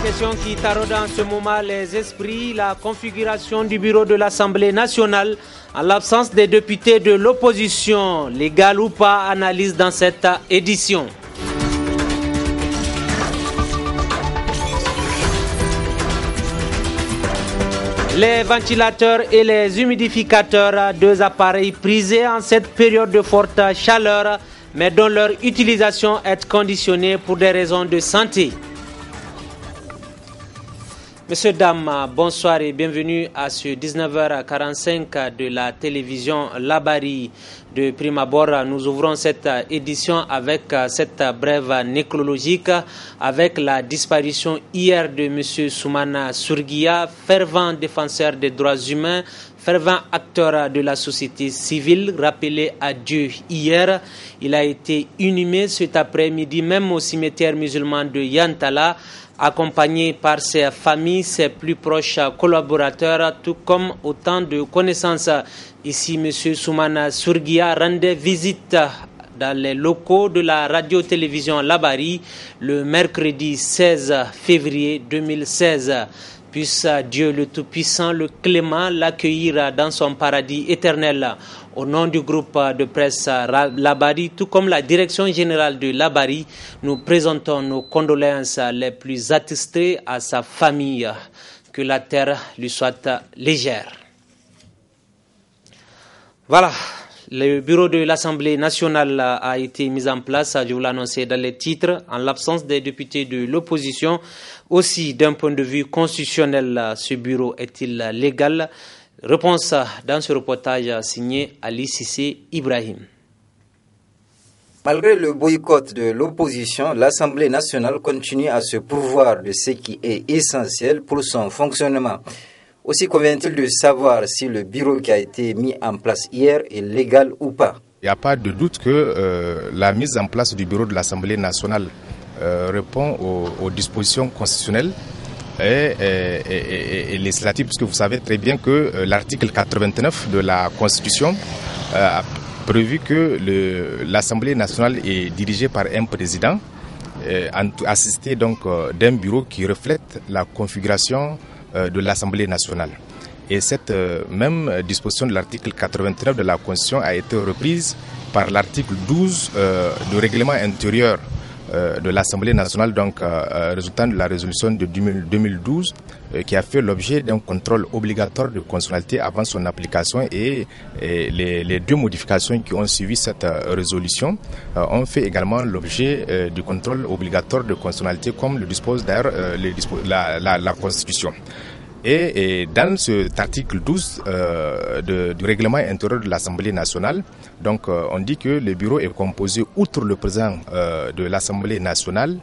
question qui taraude en ce moment les esprits, la configuration du bureau de l'Assemblée nationale en l'absence des députés de l'opposition, légal ou pas, analyse dans cette édition. Les ventilateurs et les humidificateurs, deux appareils prisés en cette période de forte chaleur, mais dont leur utilisation est conditionnée pour des raisons de santé. Messieurs, dames, bonsoir et bienvenue à ce 19h45 de la télévision Labari. De prime abord, nous ouvrons cette édition avec cette brève nécrologique avec la disparition hier de M. Soumana Sourguia, fervent défenseur des droits humains, fervent acteur de la société civile, rappelé à Dieu hier. Il a été inhumé cet après-midi même au cimetière musulman de Yantala, accompagné par ses familles, ses plus proches collaborateurs, tout comme autant de connaissances. Ici, M. Soumana Sourguia rendait visite dans les locaux de la radio-télévision Labari le mercredi 16 février 2016. Puisse Dieu le Tout-Puissant, le Clément, l'accueillir dans son paradis éternel. Au nom du groupe de presse Labari, tout comme la direction générale de Labari, nous présentons nos condoléances les plus attristées à sa famille. Que la terre lui soit légère. Voilà. Le bureau de l'Assemblée nationale a été mis en place, je vous l'annonçais dans les titres, en l'absence des députés de l'opposition. Aussi, d'un point de vue constitutionnel, ce bureau est-il légal? Réponse dans ce reportage signé Ali Cissé Ibrahim. Malgré le boycott de l'opposition, l'Assemblée nationale continue à se pourvoir de ce qui est essentiel pour son fonctionnement. Aussi convient-il de savoir si le bureau qui a été mis en place hier est légal ou pas. Il n'y a pas de doute que la mise en place du bureau de l'Assemblée nationale répond aux dispositions constitutionnelles et législatives, puisque vous savez très bien que l'article 89 de la Constitution a prévu que l'Assemblée nationale est dirigée par un président, assisté donc d'un bureau qui reflète la configuration de l'Assemblée nationale. Et cette même disposition de l'article 89 de la Constitution a été reprise par l'article 12 du règlement intérieur de l'Assemblée nationale, donc résultant de la résolution de 2012 qui a fait l'objet d'un contrôle obligatoire de constitutionnalité avant son application, et les deux modifications qui ont suivi cette résolution ont fait également l'objet du contrôle obligatoire de constitutionnalité comme le dispose d'ailleurs la Constitution. Et dans cet article 12 du règlement intérieur de l'Assemblée nationale, donc on dit que le bureau est composé, outre le président de l'Assemblée nationale,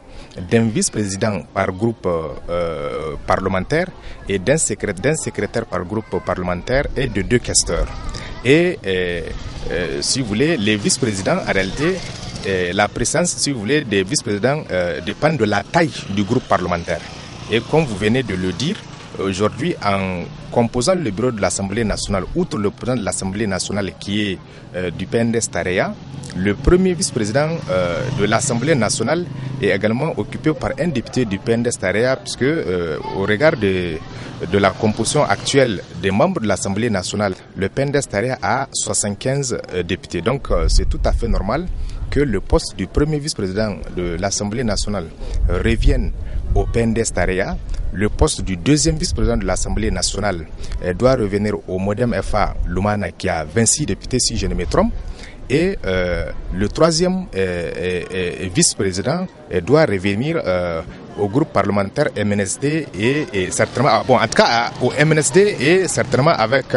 d'un vice-président par groupe parlementaire et d'un secrétaire par groupe parlementaire et de 2 questeurs. Et si vous voulez, les vice-présidents, en réalité, la présence, si vous voulez, des vice-présidents dépend de la taille du groupe parlementaire. Et comme vous venez de le dire, aujourd'hui, en composant le bureau de l'Assemblée nationale, outre le président de l'Assemblée nationale qui est du PNDS-Tareya, le premier vice-président de l'Assemblée nationale est également occupé par un député du PNDS-Tareya, puisque au regard de la composition actuelle des membres de l'Assemblée nationale, le PNDS-Tareya a 75 députés. Donc c'est tout à fait normal que le poste du premier vice-président de l'Assemblée nationale revienne au PNDS-Tareya. Le poste du deuxième vice-président de l'Assemblée nationale doit revenir au Modem FA Lumana qui a 26 députés si je ne me trompe. Et le troisième vice-président doit revenir au groupe parlementaire MNSD et certainement, en tout cas au MNSD et certainement avec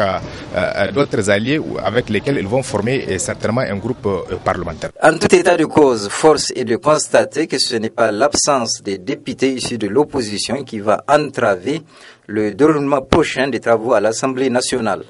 d'autres alliés avec lesquels ils vont former certainement un groupe parlementaire. En tout état de cause, force est de constater que ce n'est pas l'absence des députés issus de l'opposition qui va entraver le déroulement prochain des travaux à l'Assemblée nationale.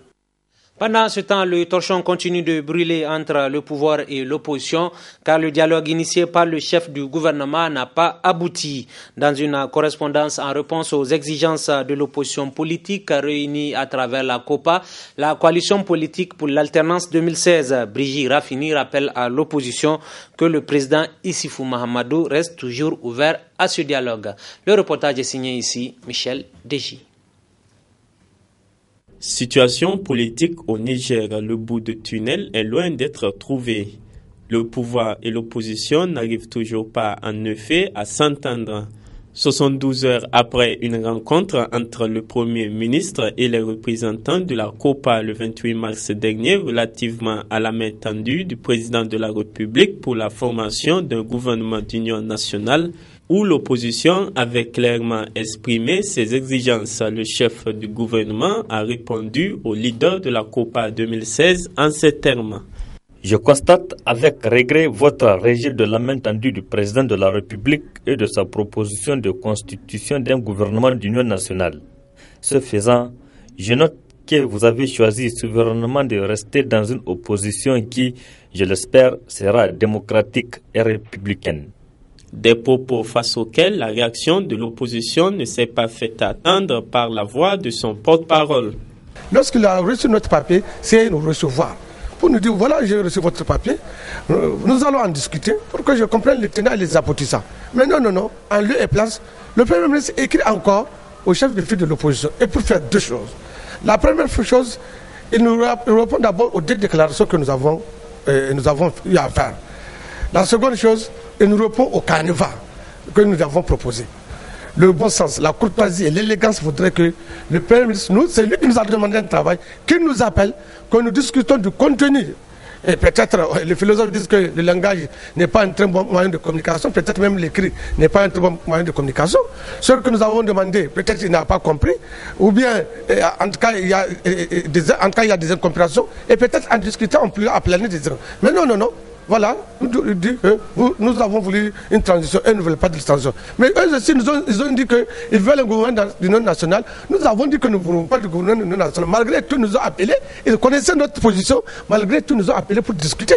Pendant ce temps, le torchon continue de brûler entre le pouvoir et l'opposition car le dialogue initié par le chef du gouvernement n'a pas abouti. Dans une correspondance en réponse aux exigences de l'opposition politique réunie à travers la COPA, la coalition politique pour l'alternance 2016, Brigitte Raffini rappelle à l'opposition que le président Issifou Mahamadou reste toujours ouvert à ce dialogue. Le reportage est signé ici, Michel Deji. Situation politique au Niger, le bout de tunnel est loin d'être trouvé. Le pouvoir et l'opposition n'arrivent toujours pas, en effet, à s'entendre. 72 heures après une rencontre entre le Premier ministre et les représentants de la COPA le 28 mars dernier relativement à la main tendue du président de la République pour la formation d'un gouvernement d'union nationale, où l'opposition avait clairement exprimé ses exigences. Le chef du gouvernement a répondu au leader de la COPA 2016 en ces termes. Je constate avec regret votre rejet de la main tendue du président de la République et de sa proposition de constitution d'un gouvernement d'union nationale. Ce faisant, je note que vous avez choisi souverainement de rester dans une opposition qui, je l'espère, sera démocratique et républicaine. Des propos face auxquels la réaction de l'opposition ne s'est pas fait attendre par la voix de son porte-parole. Lorsqu'il a reçu notre papier, c'est nous recevoir. Pour nous dire, voilà, j'ai reçu votre papier, nous allons en discuter pour que je comprenne les tenants et les aboutissants. Mais non, en lieu et place, le Premier ministre écrit encore au chef de file de l'opposition, et pour faire deux choses. La première chose, il nous répond d'abord aux deux déclarations que nous avons eu à faire. La seconde chose, il nous répond au canevas que nous avons proposé. Le bon sens, la courtoisie et l'élégance voudraient que le Premier ministre, c'est lui qui nous a demandé un travail, qu'il nous appelle, que nous discutons du contenu. Et peut-être les philosophes disent que le langage n'est pas un très bon moyen de communication, peut-être même l'écrit n'est pas un très bon moyen de communication. Ce que nous avons demandé, peut-être il n'a pas compris, ou bien en tout cas il y a des incompréhensions, et peut-être en discutant on peut appeler des erreurs. Mais non. Voilà, nous avons voulu une transition, eux ne veulent pas de transition. Mais eux aussi, ils ont dit qu'ils veulent un gouvernement d'union nationale. Nous avons dit que nous ne voulons pas de gouvernement d'union nationale. Malgré tout, ils nous ont appelés, ils connaissaient notre position, malgré tout, ils nous ont appelés pour discuter.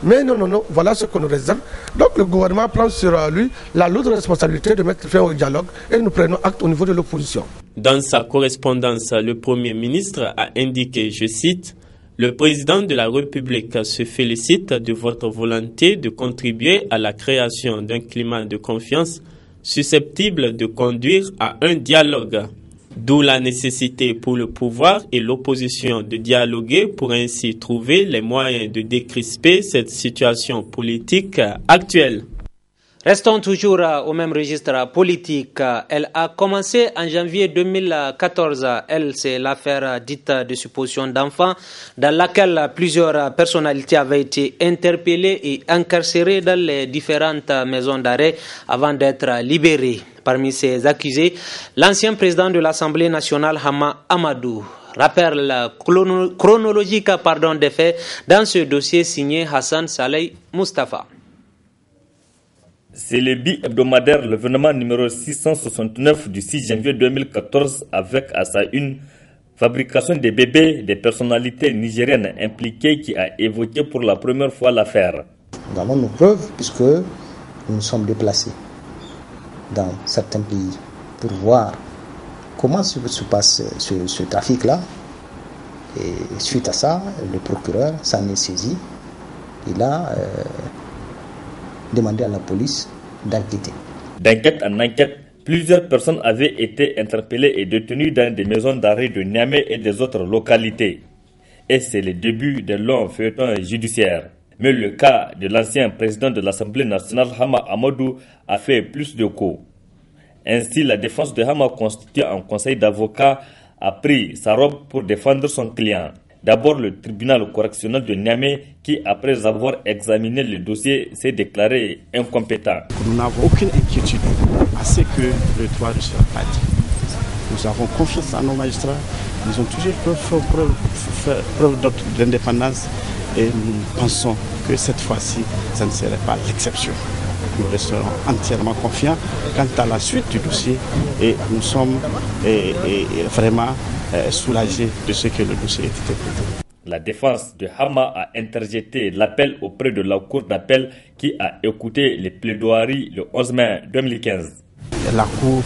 Mais non, voilà ce qu'on nous réserve. Donc le gouvernement prend sur lui la lourde responsabilité de mettre fin au dialogue et nous prenons acte au niveau de l'opposition. Dans sa correspondance, le Premier ministre a indiqué, je cite, « Le président de la République se félicite de votre volonté de contribuer à la création d'un climat de confiance susceptible de conduire à un dialogue. D'où la nécessité pour le pouvoir et l'opposition de dialoguer pour ainsi trouver les moyens de décrisper cette situation politique actuelle. » Restons toujours au même registre politique. Elle a commencé en janvier 2014. C'est l'affaire dite de supposition d'enfants dans laquelle plusieurs personnalités avaient été interpellées et incarcérées dans les différentes maisons d'arrêt avant d'être libérées. Parmi ces accusés, l'ancien président de l'Assemblée nationale, Hama Amadou. Rappel chronologique des faits dans ce dossier signé Hassan Saleh Mustafa. C'est le bi-hebdomadaire, l'événement numéro 669 du 6 janvier 2014 avec à sa une fabrication des bébés des personnalités nigériennes impliquées qui a évoqué pour la première fois l'affaire. Nous avons nos preuves puisque nous nous sommes déplacés dans certains pays pour voir comment se passe ce trafic-là. Et suite à ça, le procureur s'en est saisi. Il a demandé à la police d'enquêter. D'enquête en enquête, plusieurs personnes avaient été interpellées et détenues dans des maisons d'arrêt de Niamey et des autres localités. Et c'est le début d'un long feuilleton judiciaire. Mais le cas de l'ancien président de l'Assemblée nationale, Hama Amadou, a fait plus de coups. Ainsi, la défense de Hama, constituée en conseil d'avocats, a pris sa robe pour défendre son client. D'abord, le tribunal correctionnel de Niamey qui, après avoir examiné le dossier, s'est déclaré incompétent. Nous n'avons aucune inquiétude à ce que le droit ne soit pas dit. Nous avons confiance en nos magistrats. Ils ont toujours fait preuve d'indépendance et nous pensons que cette fois-ci, ça ne serait pas l'exception. Nous resterons entièrement confiants quant à la suite du dossier et nous sommes vraiment soulagés de ce que le dossier ait été traité. La défense de Hama a interjeté l'appel auprès de la Cour d'appel qui a écouté les plaidoiries le 11 mai 2015. La Cour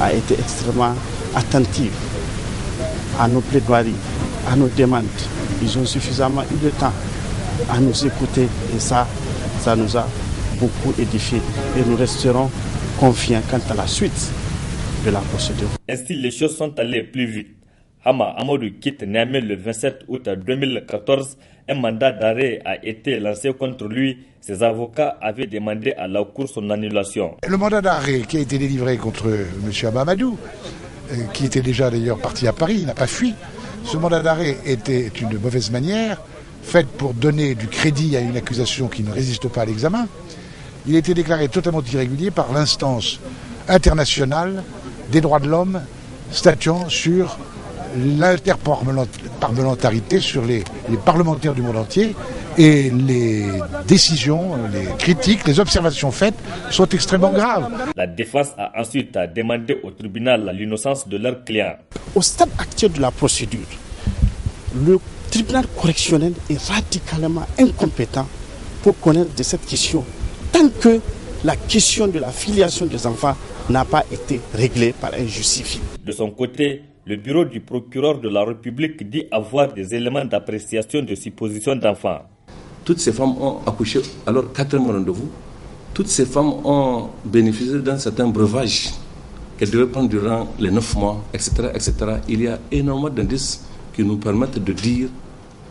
a été extrêmement attentive à nos plaidoiries, à nos demandes. Ils ont suffisamment eu de temps à nous écouter et ça nous a beaucoup édifié. Et nous resterons confiants quant à la suite de la procédure. Ainsi, les choses sont allées plus vite. Hama Amadou quitte Niamey le 27 août 2014. Un mandat d'arrêt a été lancé contre lui. Ses avocats avaient demandé à la Cour son annulation. Le mandat d'arrêt qui a été délivré contre M. Hama Amadou, qui était déjà d'ailleurs parti à Paris, il n'a pas fui. Ce mandat d'arrêt était une mauvaise manière, faite pour donner du crédit à une accusation qui ne résiste pas à l'examen. Il a été déclaré totalement irrégulier par l'instance internationale des droits de l'homme statuant sur l'interparlementarité, sur les parlementaires du monde entier, et les décisions, les critiques, les observations faites sont extrêmement graves. La défense a ensuite demandé au tribunal l'innocence de leur client. Au stade actuel de la procédure, le tribunal correctionnel est radicalement incompétent pour connaître de cette question, tant que la question de la filiation des enfants n'a pas été réglée par un justifié. De son côté, le bureau du procureur de la République dit avoir des éléments d'appréciation de suppositions d'enfants. Toutes ces femmes ont accouché à leur 4e rendez-vous. Toutes ces femmes ont bénéficié d'un certain breuvage qu'elles devaient prendre durant les 9 mois, etc., etc. Il y a énormément d'indices qui nous permettent de dire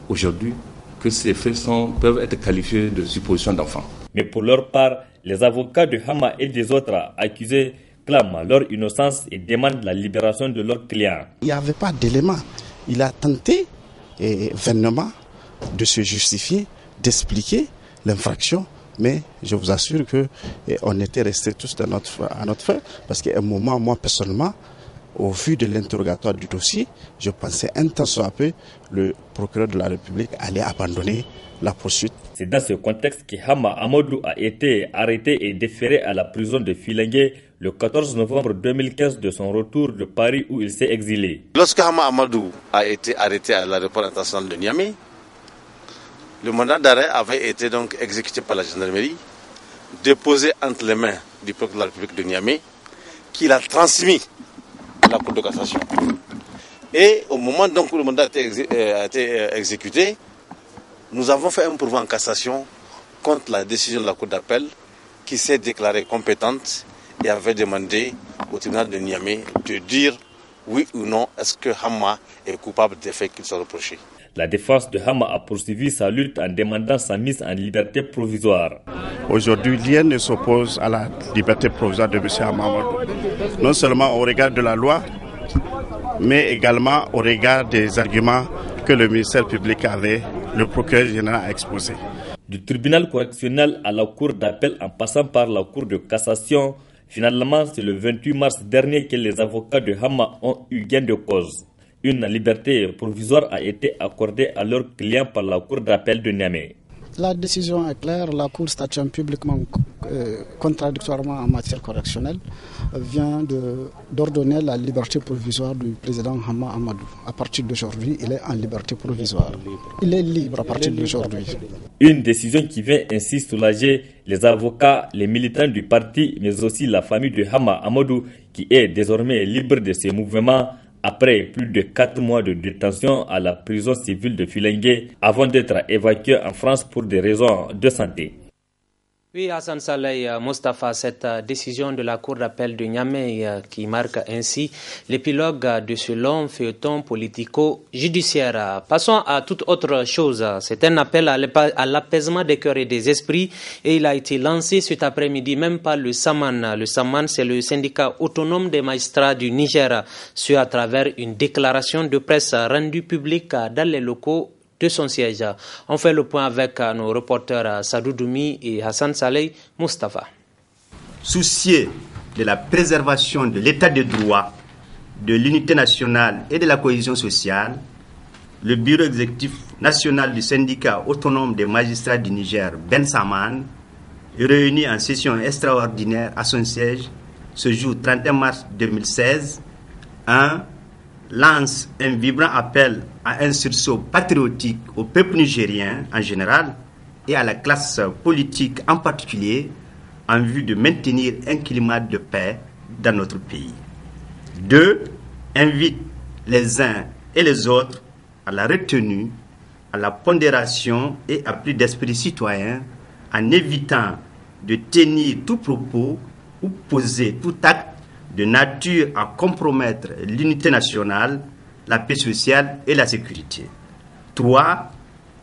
aujourd'hui que ces faits peuvent être qualifiés de suppositions d'enfants. Mais pour leur part, les avocats de Hama et des autres accusés clament leur innocence et demandent la libération de leurs clients. Il n'y avait pas d'éléments. Il a tenté vainement de se justifier, d'expliquer l'infraction, mais je vous assure qu'on était restés tous à notre fin, parce qu'à un moment, moi personnellement, au vu de l'interrogatoire du dossier, je pensais un temps soit peu, le procureur de la République allait abandonner la poursuite. C'est dans ce contexte que Hama Amadou a été arrêté et déféré à la prison de Filengue le 14 novembre 2015 de son retour de Paris où il s'est exilé. Lorsque Hama Amadou a été arrêté à l'aéroport international de Niamey, le mandat d'arrêt avait été donc exécuté par la gendarmerie, déposé entre les mains du procureur de la République de Niamey, qui l'a transmis à la Cour de cassation. Et au moment donc où le mandat a été exécuté, nous avons fait un pourvoi en cassation contre la décision de la Cour d'appel qui s'est déclarée compétente et avait demandé au tribunal de Niamey de dire oui ou non est-ce que Hama est coupable des faits qu'il soit reproché. La défense de Hama a poursuivi sa lutte en demandant sa mise en liberté provisoire. Aujourd'hui, rien ne s'oppose à la liberté provisoire de M. Hama Amadou. Non seulement au regard de la loi, mais également au regard des arguments que le ministère public avait, le procureur général a exposé. Du tribunal correctionnel à la cour d'appel en passant par la cour de cassation, finalement c'est le 28 mars dernier que les avocats de Hama ont eu gain de cause. Une liberté provisoire a été accordée à leurs clients par la cour d'appel de Niamey. La décision est claire, la Cour statue publiquement contradictoirement en matière correctionnelle vient d'ordonner la liberté provisoire du président Hama Amadou. À partir d'aujourd'hui, il est en liberté provisoire. Il est libre à partir d'aujourd'hui. Une décision qui vient ainsi soulager les avocats, les militants du parti, mais aussi la famille de Hama Amadou qui est désormais libre de ses mouvements après plus de 4 mois de détention à la prison civile de Filengue avant d'être évacué en France pour des raisons de santé. Oui, Hassan Saleh Mostafa, cette décision de la Cour d'appel de Niamey qui marque ainsi l'épilogue de ce long feuilleton politico-judiciaire. Passons à toute autre chose. C'est un appel à l'apaisement des cœurs et des esprits et il a été lancé cet après-midi même par le SAMAN. Le SAMAN, c'est le syndicat autonome des magistrats du Niger, ce à travers une déclaration de presse rendue publique dans les locaux de son siège. On fait le point avec nos reporters Sadou Doumi et Hassan Saleh Mostafa. Soucieux de la préservation de l'état de droit, de l'unité nationale et de la cohésion sociale, le bureau exécutif national du syndicat autonome des magistrats du Niger, Ben Saman, est réuni en session extraordinaire à son siège ce jour 31 mars 2016, lance un vibrant appel à un sursaut patriotique au peuple nigérien en général et à la classe politique en particulier en vue de maintenir un climat de paix dans notre pays. 2. Invite les uns et les autres à la retenue, à la pondération et à plus d'esprit citoyen en évitant de tenir tout propos ou poser tout acte de nature à compromettre l'unité nationale, la paix sociale et la sécurité. 3.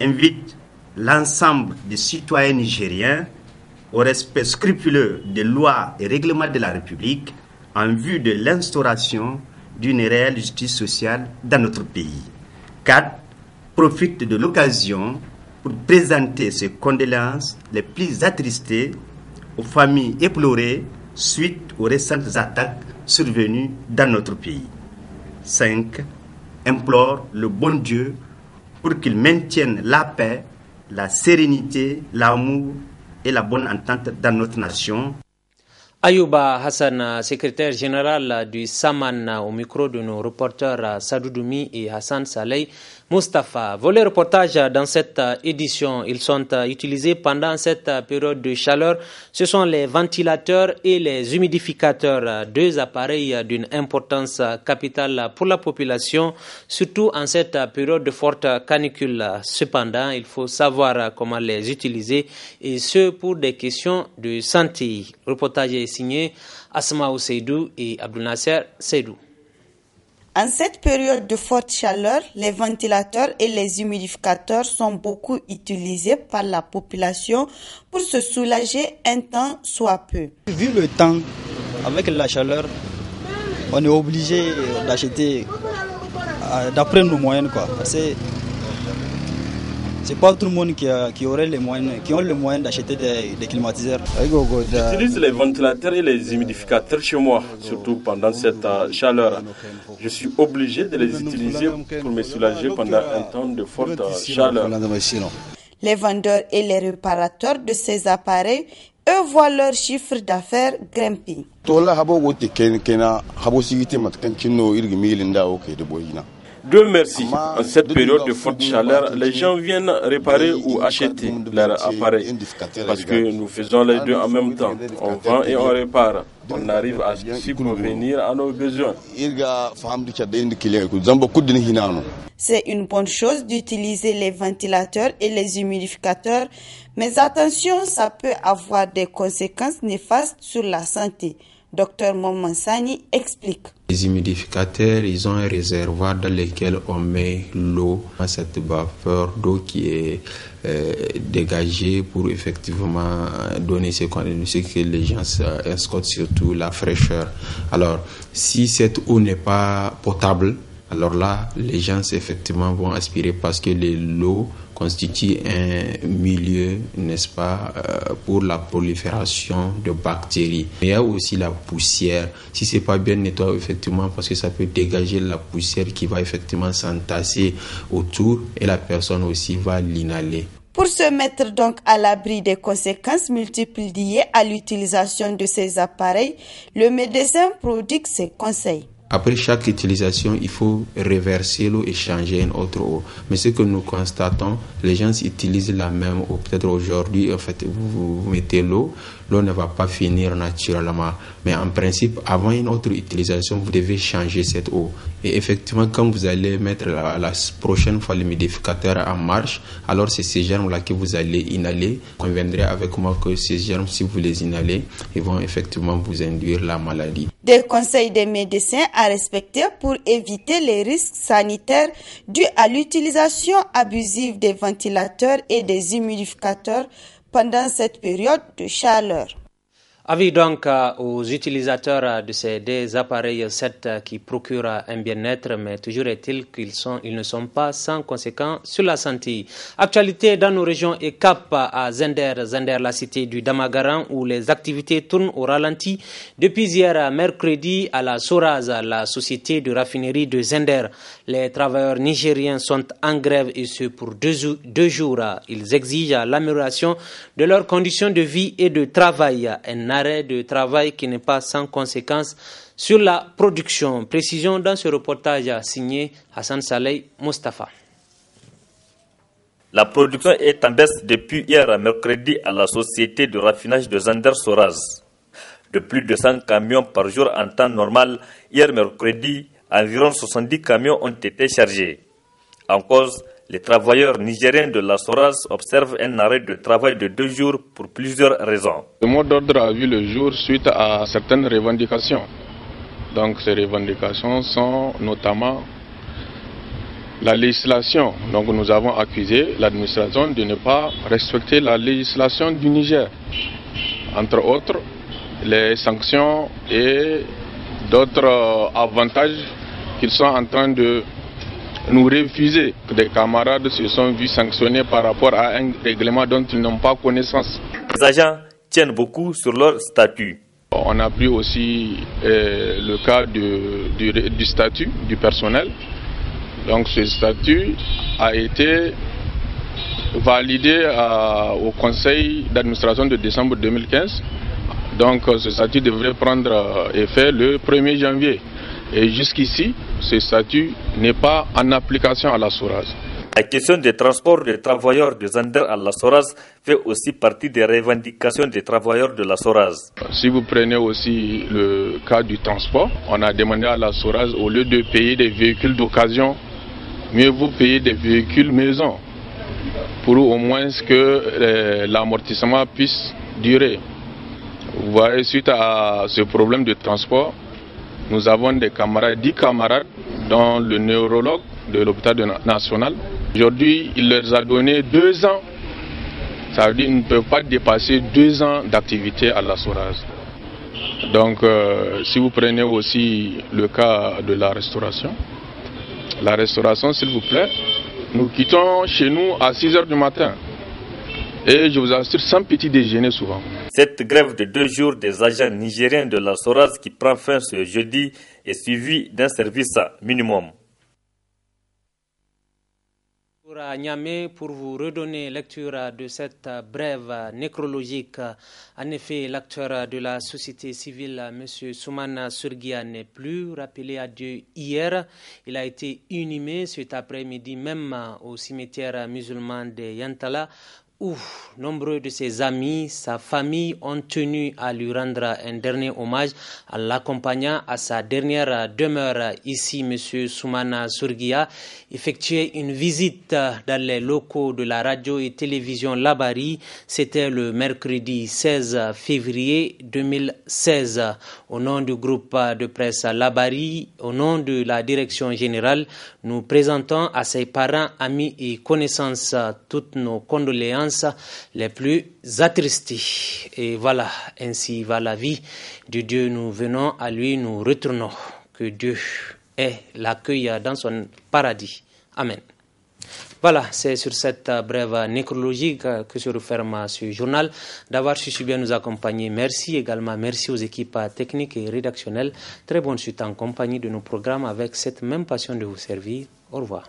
Invite l'ensemble des citoyens nigériens au respect scrupuleux des lois et règlements de la République en vue de l'instauration d'une réelle justice sociale dans notre pays. 4. Profite de l'occasion pour présenter ses condoléances les plus attristées aux familles éplorées suite aux récentes attaques survenues dans notre pays. 5. Implore le bon Dieu pour qu'il maintienne la paix, la sérénité, l'amour et la bonne entente dans notre nation. Ayouba Hassan, secrétaire général du Saman, au micro de nos reporters Sadou Doumi et Hassan Saleh Mustafa. Volets reportages dans cette édition, ils sont utilisés pendant cette période de chaleur. Ce sont les ventilateurs et les humidificateurs, deux appareils d'une importance capitale pour la population, surtout en cette période de forte canicule. Cependant, il faut savoir comment les utiliser et ce pour des questions de santé. Reportage est signé Asmaou Seydou et Abdou Nasser Seydou. En cette période de forte chaleur, les ventilateurs et les humidificateurs sont beaucoup utilisés par la population pour se soulager un temps soit peu. Vu le temps, avec la chaleur, on est obligé d'acheter d'après nos moyens, quoi. C'est pas tout le monde qui aurait les moyens, qui ont les moyens d'acheter des climatiseurs. J'utilise les ventilateurs et les humidificateurs chez moi, surtout pendant cette chaleur. Je suis obligé de les utiliser pour me soulager pendant un temps de forte chaleur. Les vendeurs et les réparateurs de ces appareils, eux, voient leur chiffre d'affaires grimper. Dieu merci, en cette période de forte chaleur, les gens viennent réparer ou acheter leur appareil parce que nous faisons les deux en même temps. On vend et on répare. On arrive à subvenir à nos besoins. C'est une bonne chose d'utiliser les ventilateurs et les humidificateurs, mais attention, ça peut avoir des conséquences néfastes sur la santé. Dr Momansani explique. Les humidificateurs, ils ont un réservoir dans lequel on met l'eau, cette vapeur d'eau qui est dégagée pour effectivement donner ce que les gens escortent, surtout la fraîcheur. Alors, si cette eau n'est pas potable, alors là, les gens effectivement vont aspirer parce que l'eau constitue un milieu, n'est-ce pas, pour la prolifération de bactéries. Mais il y a aussi la poussière. Si c'est pas bien nettoyé, effectivement, parce que ça peut dégager la poussière qui va effectivement s'entasser autour et la personne aussi va l'inhaler. Pour se mettre donc à l'abri des conséquences multiples liées à l'utilisation de ces appareils, le médecin prodigue ses conseils. Après chaque utilisation, il faut reverser l'eau et changer une autre eau. Mais ce que nous constatons, les gens utilisent la même eau. Peut-être aujourd'hui, en fait, vous mettez l'eau ne va pas finir naturellement. Mais en principe, avant une autre utilisation, vous devez changer cette eau. Et effectivement, quand vous allez mettre la prochaine fois l'humidificateur en marche, alors c'est ces germes-là que vous allez inhaler. Vous conviendrez avec moi que ces germes, si vous les inhalez, ils vont effectivement vous induire la maladie. Des conseils des médecins à respecter pour éviter les risques sanitaires dus à l'utilisation abusive des ventilateurs et des humidificateurs pendant cette période de chaleur. Avis donc aux utilisateurs de ces deux appareils qui procurent un bien-être, mais toujours est-il qu'ils ne sont pas sans conséquences sur la santé. Actualité dans nos régions et cap à Zender, la cité du Damagaran, où les activités tournent au ralenti. Depuis hier mercredi à la Soraz, la société de raffinerie de Zender, les travailleurs nigériens sont en grève et ce pour deux jours. Ils exigent l'amélioration de leurs conditions de vie et de travail. Un arrêt de travail qui n'est pas sans conséquences sur la production. Précision dans ce reportage signé Hassan Saleh Mustafa. La production est en baisse depuis hier mercredi à la société de raffinage de Zander Soraz. De plus de 100 camions par jour en temps normal, hier mercredi, environ 70 camions ont été chargés. En cause, les travailleurs nigériens de la Soraz observent un arrêt de travail de 2 jours pour plusieurs raisons. Le mot d'ordre a vu le jour suite à certaines revendications. Donc ces revendications sont notamment la législation. Donc nous avons accusé l'administration de ne pas respecter la législation du Niger. Entre autres, les sanctions et d'autres avantages qu'ils sont en train de nous refuser. Des camarades se sont vus sanctionnés par rapport à un règlement dont ils n'ont pas connaissance. Les agents tiennent beaucoup sur leur statut. On a pris aussi le cas du statut du personnel. Donc ce statut a été validé au conseil d'administration de décembre 2015. Donc ce statut devrait prendre effet le 1er janvier. Et jusqu'ici, ce statut n'est pas en application à la Soraz. La question des transports des travailleurs de Zander à la Soraz fait aussi partie des revendications des travailleurs de la Soraz. Si vous prenez aussi le cas du transport, on a demandé à la Soraz, au lieu de payer des véhicules d'occasion, mieux vous payer des véhicules maison pour au moins que l'amortissement puisse durer. Vous voyez, suite à ce problème de transport, nous avons 10 camarades, dont le neurologue de l'hôpital national. Aujourd'hui, il leur a donné 2 ans. Ça veut dire qu'ils ne peuvent pas dépasser 2 ans d'activité à la Soraz. Donc, si vous prenez aussi le cas de la restauration, s'il vous plaît, nous quittons chez nous à 6 h du matin. Et je vous assure, sans petit déjeuner souvent. Cette grève de 2 jours des agents nigériens de la Soraz qui prend fin ce jeudi est suivie d'un service minimum. À Niamey, pour vous redonner lecture de cette brève nécrologique. En effet, l'acteur de la société civile, M. Soumana Surgia, n'est plus rappelé à Dieu hier. Il a été inhumé cet après-midi même au cimetière musulman de Yantala, où nombreux de ses amis, sa famille ont tenu à lui rendre un dernier hommage en l'accompagnant à sa dernière demeure ici. M. Soumana Surgia effectuait une visite dans les locaux de la radio et télévision Labari. C'était le mercredi 16 février 2016. Au nom du groupe de presse Labari, au nom de la direction générale, nous présentons à ses parents, amis et connaissances toutes nos condoléances les plus attristées. Et voilà, ainsi va la vie de Dieu. Nous venons à lui, nous retournons. Que Dieu ait l'accueil dans son paradis. Amen. Voilà, c'est sur cette brève nécrologie que se referme ce journal. D'avoir su bien nous accompagner, merci également. Merci aux équipes techniques et rédactionnelles. Très bonne suite en compagnie de nos programmes avec cette même passion de vous servir. Au revoir.